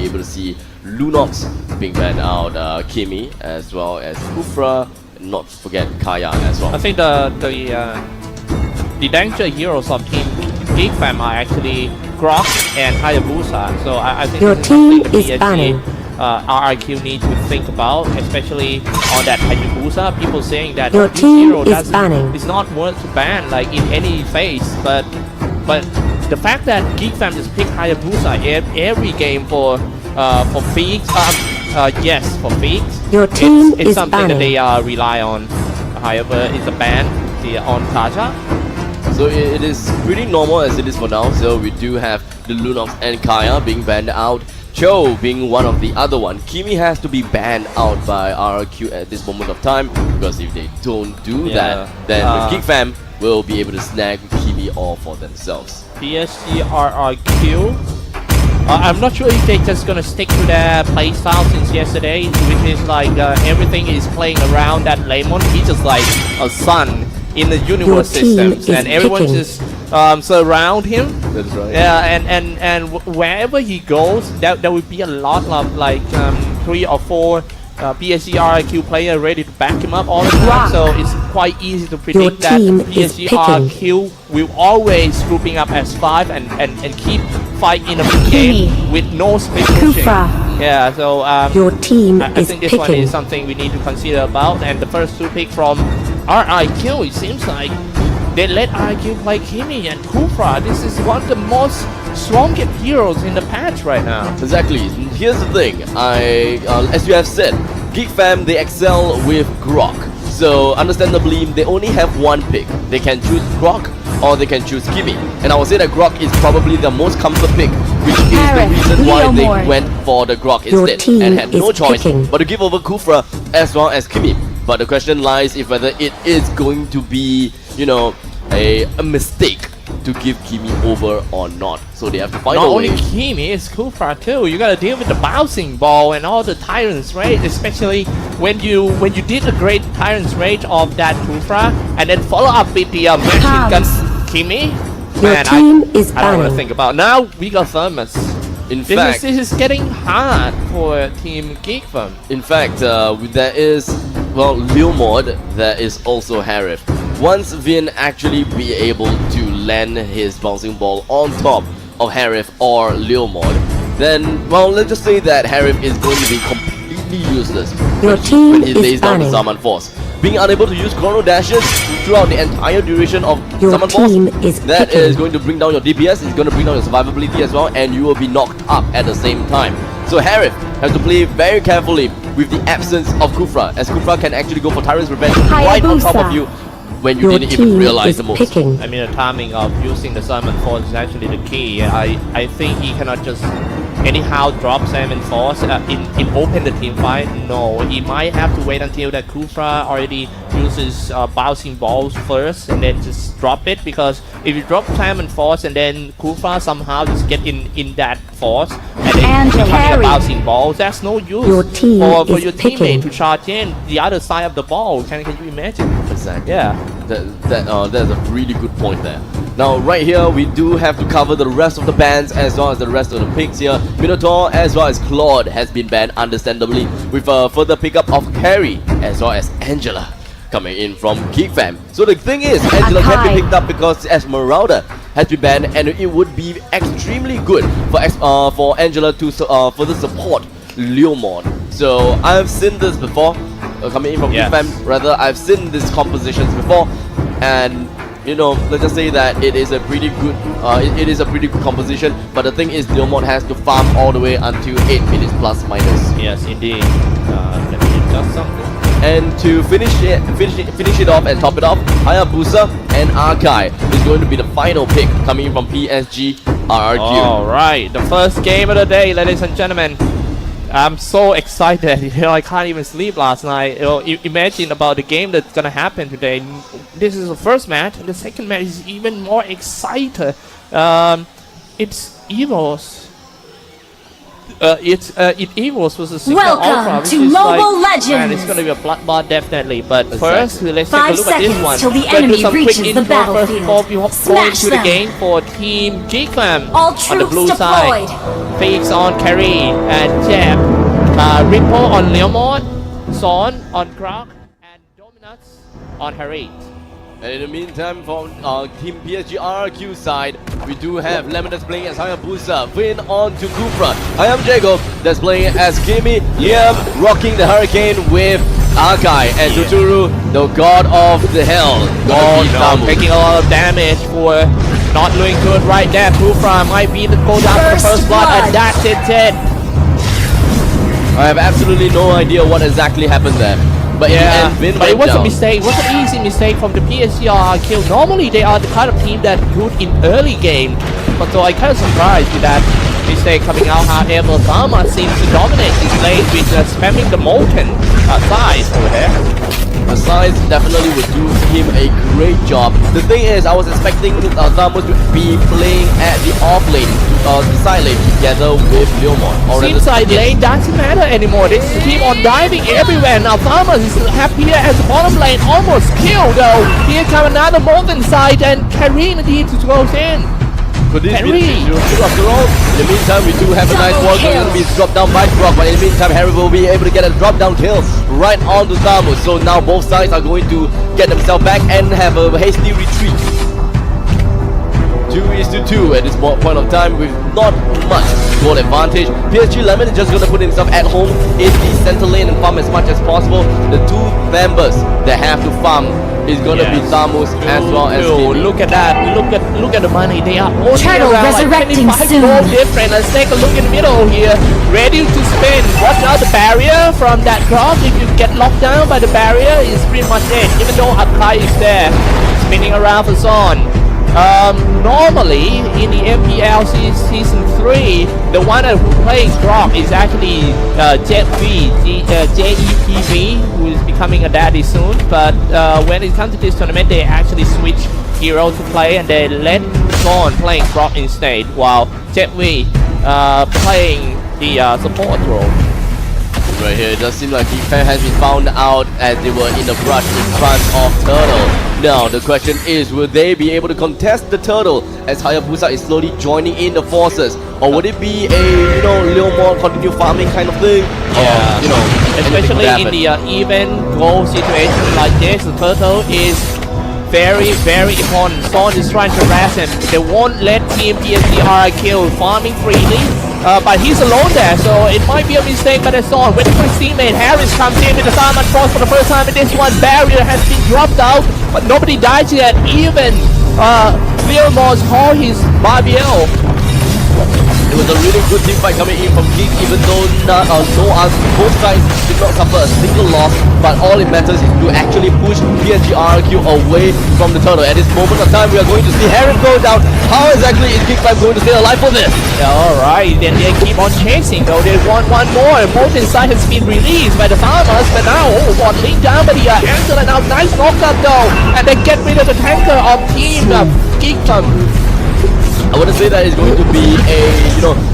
able to see Lunox being banned out, Kimi as well as Kufra, not to forget Kaya as well. I think the danger heroes of Team GEEK FAM are actually Grok and Hayabusa. So I think Your this team something the is banning. RRQ need to think about, especially on that Hayabusa. People saying that Your this team hero is banning. it's not worth to ban like in any phase, but the fact that GEEK FAM just pick Hayabusa every game for Feeks, yes, for Feeks. Your team it's is something that banning. they rely on. However, it's a ban on Tasha. So it is pretty normal as it is for now. So we do have the Lunox and Kaya being banned out. Cho being one of the other one. Kimi has to be banned out by RRQ at this moment of time, because if they don't do that, then the GEEK FAM will be able to snag Kimi all for themselves. PSG.RRQ. I'm not sure if they're just gonna stick to their playstyle since yesterday, which is like everything is playing around that Lemon. He's just like a sun in the universe systems, and everyone just surround him. That's right. Yeah, and wherever he goes, there will be a lot of like 3 or 4 PSG.RRQ player ready to back him up all the time. So it's quite easy to predict that PSG.RRQ will always grouping up as 5 and keep fight in a big game with no split pushing. Yeah, so Your team I is think this picking. one is something we need to consider about. And the first 2 pick from RRQ, it seems like they let RRQ play Kimi and Kufra. This is one of the most strongest heroes in the patch right now. Exactly. Here's the thing. As you have said, GEEK FAM, they excel with Grok. So understandably, they only have one pick. They can choose Grok or they can choose Kimi. And I would say that Grok is probably the most comfort pick, which is the reason why they went for the Grok instead and had no choice but to give over Kufra as well as Kimi. But the question lies if whether it is going to be, you know, a mistake to give Kimi over or not. So they have to find Not a way. only Kimi, it's Kufra too. You gotta deal with the bouncing ball and all the Tyrant's Rage, especially when you did a great Tyrant's Rage of that Kufra and then follow up with the machine gun Kimi. Man, I don't want to think about. Now we got Thermos. In fact, this is getting hard for Team GEEK FAM. In fact, there is, well, Leomord, there is also Harif. Once Vin actually be able to land his bouncing ball on top of Harif or Leomord, then, well, let's just say that Harif is going to be completely useless when he lays down the Summon Force. Being unable to use Chrono Dashes throughout the entire duration of Summon Force, that is going to bring down your DPS, it's going to bring down your survivability as well, and you will be knocked up at the same time. So Harif has to play very carefully with the absence of Kufra, as Kufra can actually go for Tyrant's Revenge right on top of you when you didn't even realize the moves. I mean, the timing of using the Summon Force is actually the key. I think he cannot just anyhow drop Summon Force in open the team fight. No, he might have to wait until that Kufra already uses bouncing balls first and then just drop it, because if you drop Summon Force and then Kufra somehow just get in that force and then the bouncing balls, that's no use for your teammate to charge in the other side of the ball. Can you imagine? Exactly. Yeah. That's a really good point there. Now right here we do have to cover the rest of the bans as well as the rest of the picks here. Minotaur as well as Claude has been banned understandably, with a further pickup of Carrie as well as Angela coming in from GEEK FAM. So the thing is, Angela can be picked up because Esmeralda has been banned, and it would be extremely good for Angela to further support Leomord. So I've seen this before, coming in from GEEK FAM. Rather, I've seen these compositions before, and you know, let's just say that it is a pretty good, it is a pretty good composition. But the thing is, Leomord has to farm all the way until 8 minutes plus minus. Yes, indeed. Let me adjust something. And to finish it off and top it off, Hayabusa and Arkai is going to be the final pick coming in from PSG.RRQ. Alright, the first game of the day, ladies and gentlemen. I'm so excited. You know, I can't even sleep last night. You know, imagine about the game that's gonna happen today. This is the first match, and the second match is even more excited. It's Evo's It Eagles versus Signal Welcome Ultra, which to is Mobile like, man, Legends. it's gonna be a bloodbath definitely. But Exactly. first, let's take a 5 look at this seconds one. till the Let's do enemy some quick reaches the intro first battlefield. before we go Smash into the them. game for Team GEEK FAM All on the troops blue deployed. side. Phoenix on Carry and Jab, Ripple on Leomon, Son on Grok, and Dominus on Harry. And in the meantime, from Team PSG.RRQ side, we do have Lemonade playing as Hayabusa, Vin on to Kufra. I am Jacob, that's playing as Kimmy, Liam rocking the Hurricane with Akai, and Tuturu, the god of the hell, Oh on no, Damu. taking a lot of damage for not doing good right there. Kufra might be the go down for the first blood, and that's it. I have absolutely no idea what exactly happened there. But Yeah, in the end, Vin but it went was a down. mistake. It was an easy mistake from the PSG.RRQ. Normally, they are the kind of team that good in early game, but so I kind of surprised with that mistake coming out. However, Sama seems to dominate this lane with spamming the Molten size over there. Besides, definitely would do him a great job. The thing is, I was expecting Zamus to be playing at the off lane, the side lane, together with Leomon. Seems like lane doesn't matter anymore. They just keep on diving everywhere. Now Farmers is happier as the bottom lane almost killed though. Here comes another Molten side and Karina needs to goes in. Could this be Harry. the 0-2 after all? In the meantime, we do have a nice Double wall going to be dropped down by Brock, but in the meantime, Harry will be able to get a drop down kill right onto Zamus. So now both sides are going to get themselves back and have a hasty retreat. 2-2 at this point of time with not much goal advantage. PSG Lemon is just going to put himself at home in the center lane and farm as much as possible. The two members that have to farm is going to be Zamus as well as Kimi. Look at that. Look at the money. They are only Turtle around resurrecting like 25 soon. gold different. Let's take a look in the middle here. Ready to spin. Watch out the barrier from that cross. If you get locked down by the barrier, it's pretty much it. Even though Akai is there, spinning around for Son. Normally in the MPL season 3, the one that plays Grok is actually JEPV, who is becoming a daddy soon. But when it comes to this tournament, they actually switch hero to play and they let Son playing Grok instead, while JEPV playing the support role. Right here, it does seem like GEEK FAM has been found out as they were in the brush in front of Turtle. Now, the question is, will they be able to contest the Turtle as Hayabusa is slowly joining in the forces? Or would it be a, little more continue farming kind of thing? Yeah, Or, anything could especially in happen. the even goal situation like this, the Turtle is very important. Son is trying to harass him. They won't let Team PSG.RRQ farming freely. But he's alone there, so it might be a mistake by the Son. Waiting for his teammate. Harris comes in with the Salmon Cross for the first time in this one. Barrier has been dropped out, but nobody dies yet. Even Leomons call his Barbiel. It was a really good team fight coming in from GEEK, even though both sides did not suffer a single loss, but all it matters is to actually push PSG.RRQ away from the Turtle. At this moment of time, we are going to see Heron go down. How exactly is GEEK FAM going to stay alive for this? Yeah, alright, then they keep on chasing though. They want one more. Molten Sight has been released by the Farmers, but now, got linked down by the Ansel, and now nice knockup though. And they get rid of the tanker of Team GEEK FAM. I want to say that it's going to be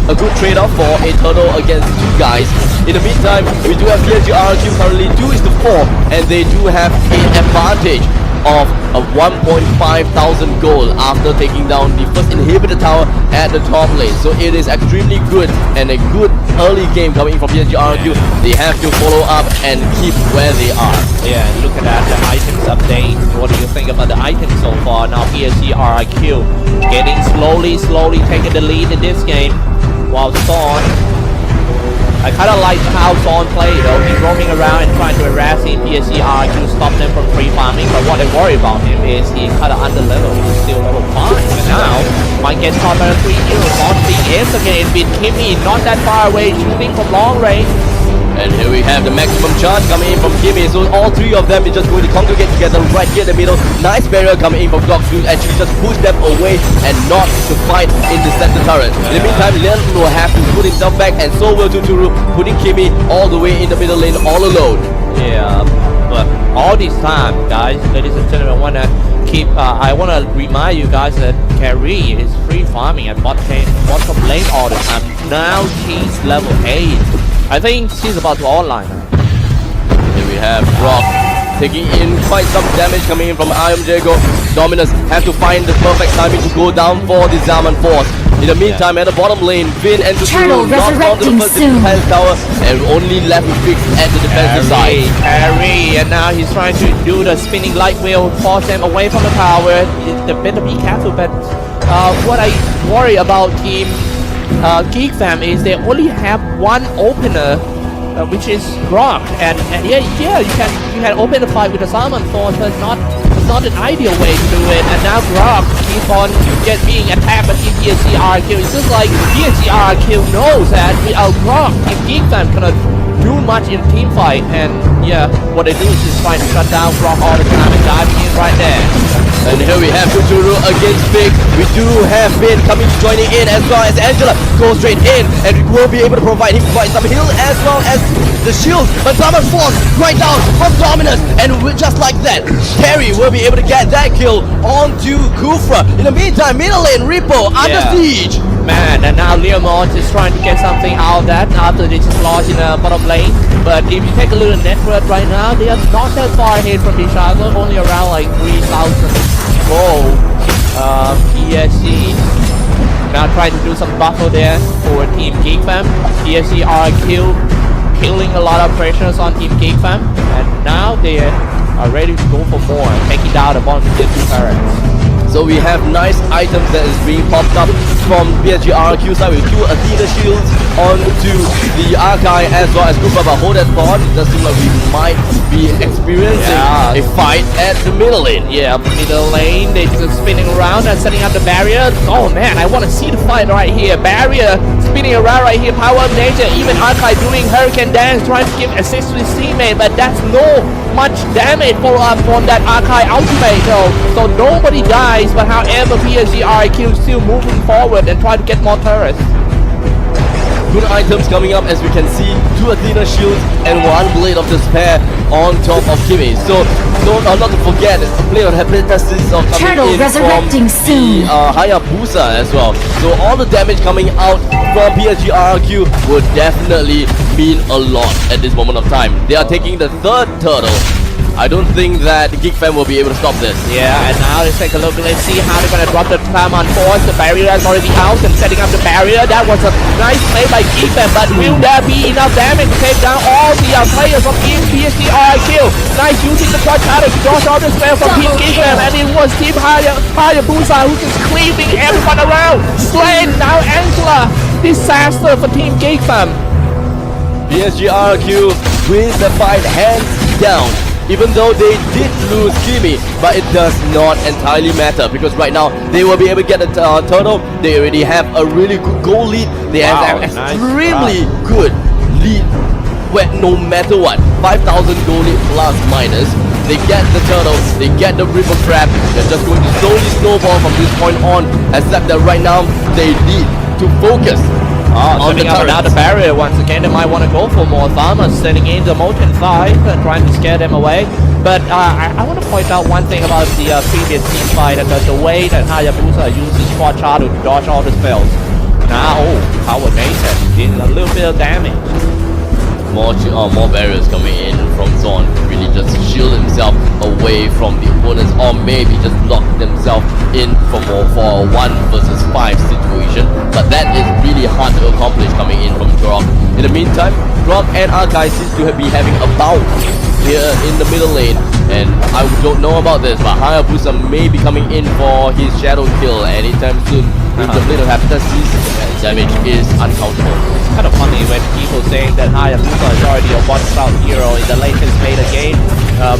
a good trade-off for a Turtle against two guys. In the meantime, we do have PSG.RRQ currently 2-4, and they do have an advantage of a 1,500 gold after taking down the first inhibitor tower at the top lane. So it is extremely good and a good early game coming from PSG.RRQ. They have to follow up and keep where they are. Yeah, look at that, the items update. What do you think about the items so far? Now PSG.RRQ getting slowly taking the lead in this game, while Son, I kind of like how Son played though. He's roaming around and trying to harass PSG.RRQ, stop them from free farming, but what I worry about him is he's kind of under level. He's still level 5, and now might get caught by a 3 heroes on the S again with Kimmy not that far away, shooting from long range. And here we have the maximum charge coming in from Kimmy. So all three of them is just going to congregate together right here in the middle. Nice barrier coming in from Glock to actually just push them away and not to fight in the center turret. In the meantime, Leon will have to put himself back, and so will Tuturu, putting Kimmy all the way in the middle lane all alone. Yeah, But all this time, guys, ladies and gentlemen, I wanna remind you guys that Carrie is free farming at bottom lane all the time. Now she's level 8. I think she's about to online. Here we have Brock taking in quite some damage coming in from Iron Jago. Dominus have to find the perfect timing to go down for the Zaman Force. In the meantime, at the bottom lane, Finn enters Turtle through, knocks onto the resurrecting first soon. defense tower, and only left with Fix at the defensive side. Harry, and now he's trying to do the spinning light wheel, force them away from the tower. They better be careful, but what I worry about team GEEK FAM is they only have one opener, which is Grok, and yeah, you can open the fight with the Salmon Force, but it's not an ideal way to do it. And now Grok keep on being attacked by PSG.RRQ. It's just like PSG.RRQ knows that without Grok, if GEEK FAM cannot do much in team fight, and yeah, what they do is just trying to shut down Grok all the time and diving in right there. And here we have Futuru against Big. We do have Finn coming joining in, as well as Angela goes straight in, and we will be able to provide him quite some heal as well as the shield. But Salmon Force right down from Dominus, and just like that, Carrie will be able to get that kill onto Kufra. In the meantime, middle lane Repo under siege. Man, and now Leomont is trying to get something out of that after they just lost in the bottom lane. But if you take a look at network right now, they are not that far ahead from each other, only around like 3,000 gold. PSG now trying to do some buffer there for Team GEEK FAM. PSG.RRQ killing a lot of pressures on Team GEEK FAM, and now they are ready to go for more, taking down the bottom tier 2 turrets. So we have nice items that is being popped up from PSG.RRQ side with 2 Athena shields onto the Archive as well as Kufra. But hold that thought, it does seem like we might be experiencing a fight at the middle lane. Yeah, middle lane, they're just spinning around and setting up the barrier. Oh man, I want to see the fight right here. Barrier spinning around right here, power of nature, even Archive doing Hurricane Dance, trying to give assist to his teammate, but that's no much damage from that Archive ultimate though. So nobody dies, but however PSG.RRQ is still moving forward and try to get more turrets. Good items coming up, as we can see, 2 Athena shields and 1 Blade of Despair on top of Kimi. So not to forget, a Blade of Hepatitis of coming Turtle in resurrecting from soon. the Hayabusa as well. So all the damage coming out from PSG.RRQ would definitely mean a lot at this moment of time. They are taking the 3rd turtle. I don't think that GEEK FAM will be able to stop this. Yeah, and now let's take a look. Let's see how they're going to drop the Salmon Force. The barrier is already out and setting up the barrier. That was a nice play by GEEK FAM, but will there be enough damage to take down all the players from Team PSG.RRQ? Nice using the quad shadow to dodge all the spell from Team GEEK FAM, and it was Team Hayabusa who's just creeping everyone around. Slain, now Angela. Disaster for Team GEEK FAM. PSG.RRQ wins the fight hands down. Even though they did lose Kimi, but it does not entirely matter, because right now they will be able to get a turtle. They already have a really good goal lead. They have an extremely good lead where no matter what, 5,000 goal lead plus minus. They get the turtle, they get the river crab. They're just going to slowly snowball from this point on, except that right now they need to focus on the setting up turret. another barrier once again. They might want to go for more farmers, setting in the molten side and trying to scare them away. But I want to point out one thing about the previous team fight, and the way that Hayabusa uses Quad Shadow to dodge all the spells. Now, Power Nation did a little bit of damage. More barriers coming in from Zorn to really just shield himself away from the opponents, or maybe just lock themselves in for a 1 versus 5 situation. But that is really hard to accomplish coming in from Grok. In the meantime, Grok and Archive seems to be having a bout here in the middle lane, and I don't know about this, but Hayabusa may be coming in for his shadow kill anytime soon. With the Blade of Hepatitis, damage is uncountable. It's kind of funny when people saying that Hayabusa is already a one-shot hero in the latest beta game.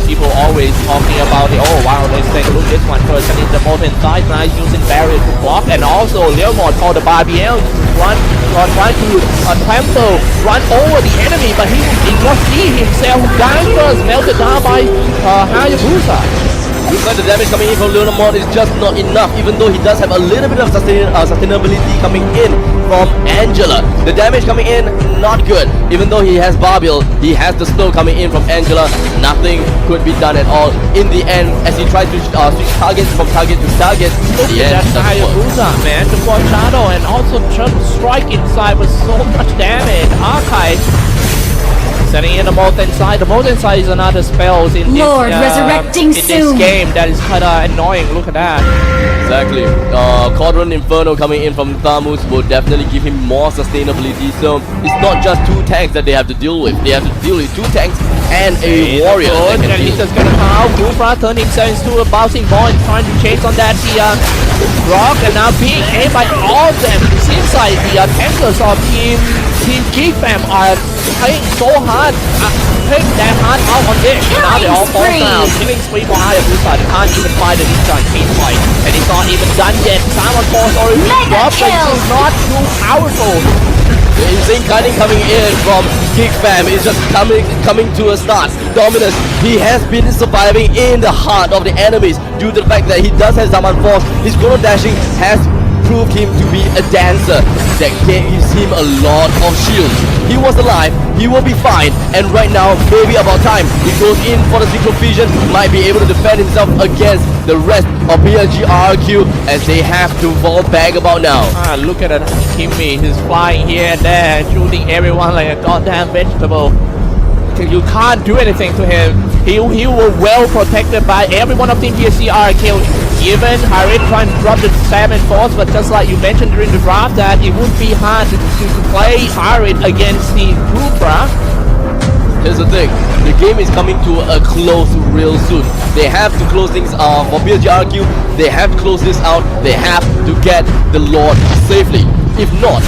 People always talking about it. Oh wow, let's take a look at this one first. And in the molten side, nice using barrier to block, and also Leomont called the Barbiel trying to trample, run over the enemy, but he did not see himself dying first, melted down by Hayabusa. Looks like the damage coming in from Leonamon is just not enough, even though he does have a little bit of sustainability coming in from Angela. The damage coming in, not good. Even though he has Barbil, he has the slow coming in from Angela. Nothing could be done at all in the end as he tried to switch targets from target to target. Look at that Hayabusa, man, the Force Shadow, and also Triple Strike inside with so much damage. Archive setting in the Molt inside. The Molt inside is another spell in this game that is kind of annoying. Look at that. Exactly. Quadrant Inferno coming in from Thamus will definitely give him more sustainability. So it's not just 2 tanks that they have to deal with. They have to deal with 2 tanks and a warrior. And he's just gonna come. Kufra turn himself into a bouncing ball and trying to chase on that rock, and now being aimed by all of them. It seems like the tankers of Team GEEK FAM are playing so hard, playing that hard out on this. And now they all fall down. Killing spree for Hayabusa. They can't even fight the ninja in team fight. And it's not even done yet. Simon Force already dropped, but it's not too powerful. The insane cutting coming in from GEEK FAM is just coming to a start. Dominus, he has been surviving in the heart of the enemies due to the fact that he does have Zaman Force. His chrono dashing has proved him to be a dancer that gives him a lot of shields. He was alive, he will be fine, and right now, maybe about time, he goes in for the Synchro Fusion, might be able to defend himself against the rest of PSG.RRQ as they have to fall back about now. Look at that Kimmy, he's flying here and there, shooting everyone like a goddamn vegetable. You can't do anything to him. He was well protected by everyone of Team PSG.RRQ. Even Harit trying to drop the 7 force, but just like you mentioned during the draft that it would be hard to play Harit against the Kufra. Here's the thing, the game is coming to a close real soon. They have to close things for PSG.RRQ, they have to close this out, they have to get the Lord safely. If not,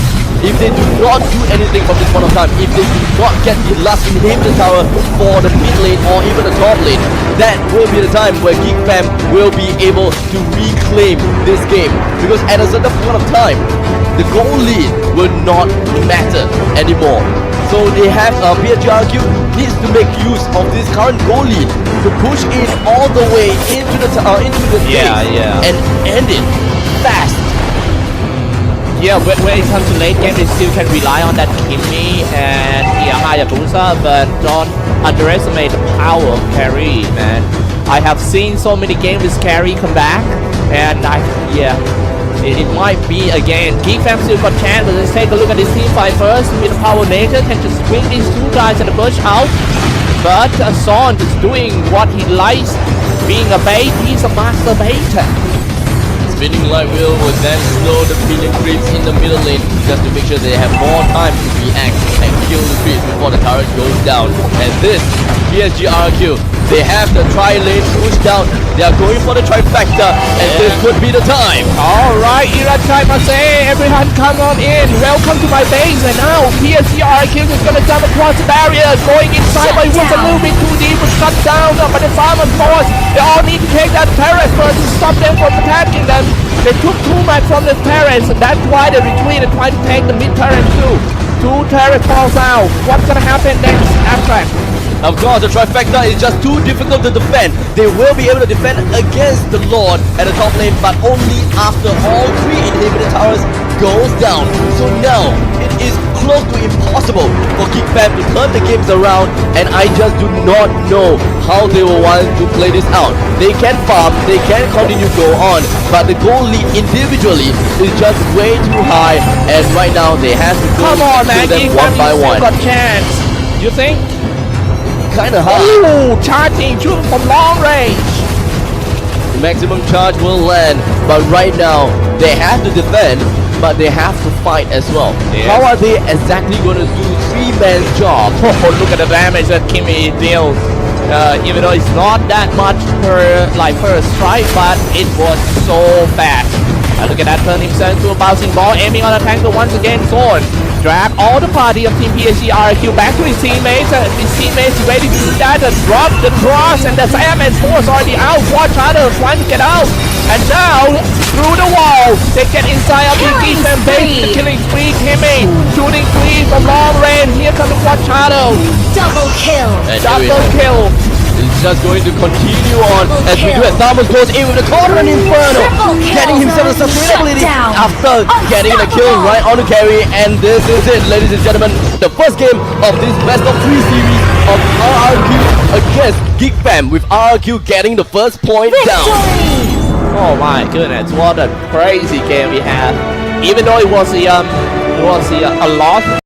if they do not do anything from this point of time, if they do not get the last inhibitor tower for the mid lane or even the top lane, that will be the time where GEEK FAM will be able to reclaim this game. Because at a certain point of time, the goal lead will not matter anymore. So they have PSG.RRQ needs to make use of this current goal lead to push in all the way into the game and end it fast. Yeah, when it comes to late game, they still can rely on that Kimmy and Hayabusa, but don't underestimate the power of carry, man. I have seen so many games with carry come back, and it might be again. GEEK FAM still got chance, but let's take a look at this team fight first. With the power nature, can just swing these 2 guys and the push out. But Son is doing what he likes, being a bait. He's a master baiter. Spinning light wheel will then slow the minion creeps in the middle lane just to make sure they have more time to react and kill the creeps before the turret goes down. And this PSG.RRQ, they have the tri-lane pushed down. They are going for the trifecta, and this could be the time. Alright, Iratai Masay, everyone come on in. Welcome to my base. And now PSG.RRQ is gonna jump across the barrier, going inside, but it was a little bit too deep, was shut down by the Simon Force. They all need to take that turret first to stop them from attacking them. They took too much from the turrets, and that's why they retreated, trying to take the mid turret too. 2 turret falls out. What's gonna happen next? Abstract. Of course, the trifecta is just too difficult to defend. They will be able to defend against the Lord at the top lane, but only after all 3 inhibitor towers goes down. So now, it is close to impossible for GEEK FAM to turn the games around, and I just do not know how they will want to play this out. They can farm, they can continue to go on, but the goal lead individually is just way too high, and right now they have to go them one by one. Got chance. You think? Kinda hard. Ooh, charging, shoot from long range. The maximum charge will land, but right now they have to defend, but they have to fight as well. Yeah. How are they exactly going to do 3-man's job? Oh, look at the damage that Kimmy deals. Even though it's not that much per strike, but it was so fast. Look at that, turn himself into a bouncing ball, aiming on a tanker once again. Sword drag all the party of Team PSG.RRQ back to his teammates. His teammates ready to do that. Drop the cross, and the Salmon Force already out. Watch Shadow trying to get out, and now through the wall they get inside of the GEEK FAM base. The killing spree, Kimmy shooting free from long range. Here comes the Watch Shadow. Double kill. Double kill. It's just going to continue on as we do as Thomas goes in with the corner and Inferno, getting himself the sustainability after getting the kill right on the carry. And this is it, ladies and gentlemen, the first game of this best of 3 series of RRQ against GEEK FAM, with RRQ getting the first point down. Oh my goodness, what a crazy game we had. Even though it was a loss.